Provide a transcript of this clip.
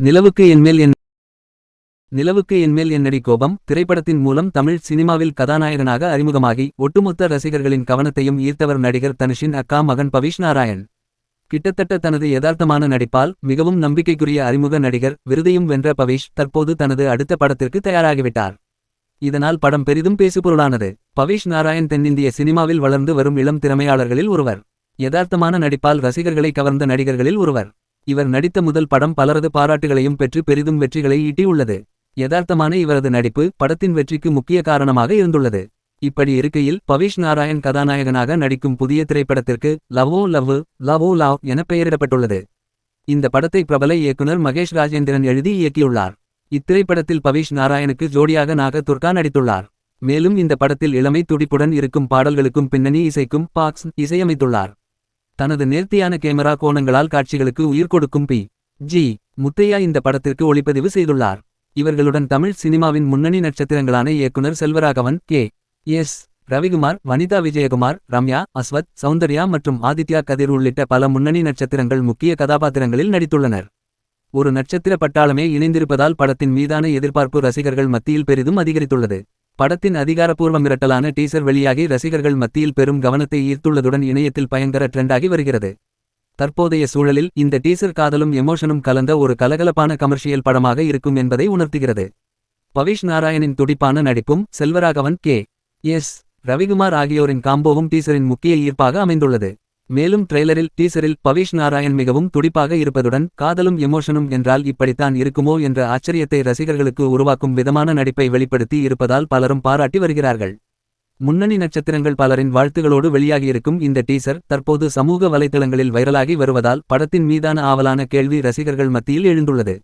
நிலவுக்கு என்மேல் என்னடி கோபம் திரைப்படத்தின் மூலம் தமிழ் சினிமாவில் கதாநாயகனாக அறிமுகமாகி ஒட்டுமொத்த ரசிகர்களின் கவனத்தையும் ஈர்த்தவர் நடிகர் தனுஷின் அக்கா மகன் பவிஷ் நாராயண். கிட்டத்தட்ட தனது யதார்த்தமான நடிப்பால் மிகவும் நம்பிக்கைக்குரிய அறிமுக நடிகர் விருதையும் வென்ற பவிஷ் தற்போது தனது அடுத்த படத்திற்கு தயாராகிவிட்டார். இதனால் படம் பெரிதும் பேசுபொருளானது. பவிஷ் நாராயண் தென்னிந்திய சினிமாவில் வளர்ந்து வரும் இளம் திறமையாளர்களில் ஒருவர். யதார்த்தமான நடிப்பால் ரசிகர்களை கவர்ந்த நடிகர்களில் ஒருவர். இவர் நடித்த முதல் படம் பலரது பாராட்டுகளையும் பெற்று பெரிதும் வெற்றிகளை ஈட்டியுள்ளது. யதார்த்தமான இவரது நடிப்பு படத்தின் வெற்றிக்கு முக்கிய காரணமாக இருந்துள்ளது. இப்படி இருக்கையில் பவிஷ் நாராயண் கதாநாயகனாக நடிக்கும் புதிய திரைப்படத்திற்கு லவ் ஓ லவ் என பெயரிடப்பட்டுள்ளது. இந்த படத்தை பிரபல இயக்குனர் மகேஷ் ராஜேந்திரன் எழுதி இயக்கியுள்ளார். இத்திரைப்படத்தில் பவிஷ் நாராயணுக்கு ஜோடியாக நாக துர்கா நடித்துள்ளார். மேலும் இந்த படத்தில் இளமை துடிப்புடன் இருக்கும் பாடல்களுக்கும் பின்னணி இசைக்கும் பாக்ஸ் இசையமைத்துள்ளார். தனது நேர்த்தியான கேமரா கோணங்களால் காட்சிகளுக்கு உயிர் கொடுக்கும் ஜி. முத்தையா இந்த படத்திற்கு ஒளிப்பதிவு செய்துள்ளார். இவர்களுடன் தமிழ் சினிமாவின் முன்னணி நட்சத்திரங்களான இயக்குனர் செல்வராகவன், கே.எஸ். ரவிகுமார், வனிதா விஜயகுமார், ரம்யா, அஸ்வத், சௌந்தர்யா மற்றும் ஆதித்யா கதிர் உள்ளிட்ட பல முன்னணி நட்சத்திரங்கள் முக்கிய கதாபாத்திரங்களில் நடித்துள்ளனர். ஒரு நட்சத்திர பட்டாளமே இணைந்திருப்பதால் படத்தின் மீதான எதிர்பார்ப்பு ரசிகர்கள் மத்தியில் பெரிதும் அதிகரித்துள்ளது. படத்தின் அதிகாரப்பூர்வ மிரட்டலான டீசர் வெளியாகி ரசிகர்கள் மத்தியில் பெரும் கவனத்தை ஈர்த்துள்ளதுடன் இணையத்தில் பயங்கர ட்ரெண்டாகி வருகிறது. தற்போதைய சூழலில் இந்த டீசர் காதலும் எமோஷனும் கலந்த ஒரு கலகலப்பான கமர்ஷியல் படமாக இருக்கும் என்பதை உணர்த்துகிறது. பவிஷ் நாராயணின் துடிப்பான நடிப்பும் செல்வராகவன், கே.எஸ். ரவிகுமார் ஆகியோரின் காம்போவும் டீசரின் முக்கிய ஈர்ப்பாக அமைந்துள்ளது. மேலும் டீசரில் பவிஷ் நாராயண் மிகவும் துடிப்பாக இருப்பதுடன் காதலும் எமோஷனும் என்றால் இப்படித்தான் இருக்குமோ என்ற ஆச்சரியத்தை ரசிகர்களுக்கு உருவாக்கும் விதமான நடிப்பை வெளிப்படுத்தி இருப்பதால் பலரும் பாராட்டி வருகிறார்கள். முன்னணி நட்சத்திரங்கள் பலரின் வாழ்த்துகளோடு வெளியாகியிருக்கும் இந்த டீசர் தற்போது சமூக வலைதளங்களில் வைரலாகி வருவதால் படத்தின் மீதான ஆவலான கேள்வி ரசிகர்கள் மத்தியில் எழுந்துள்ளது.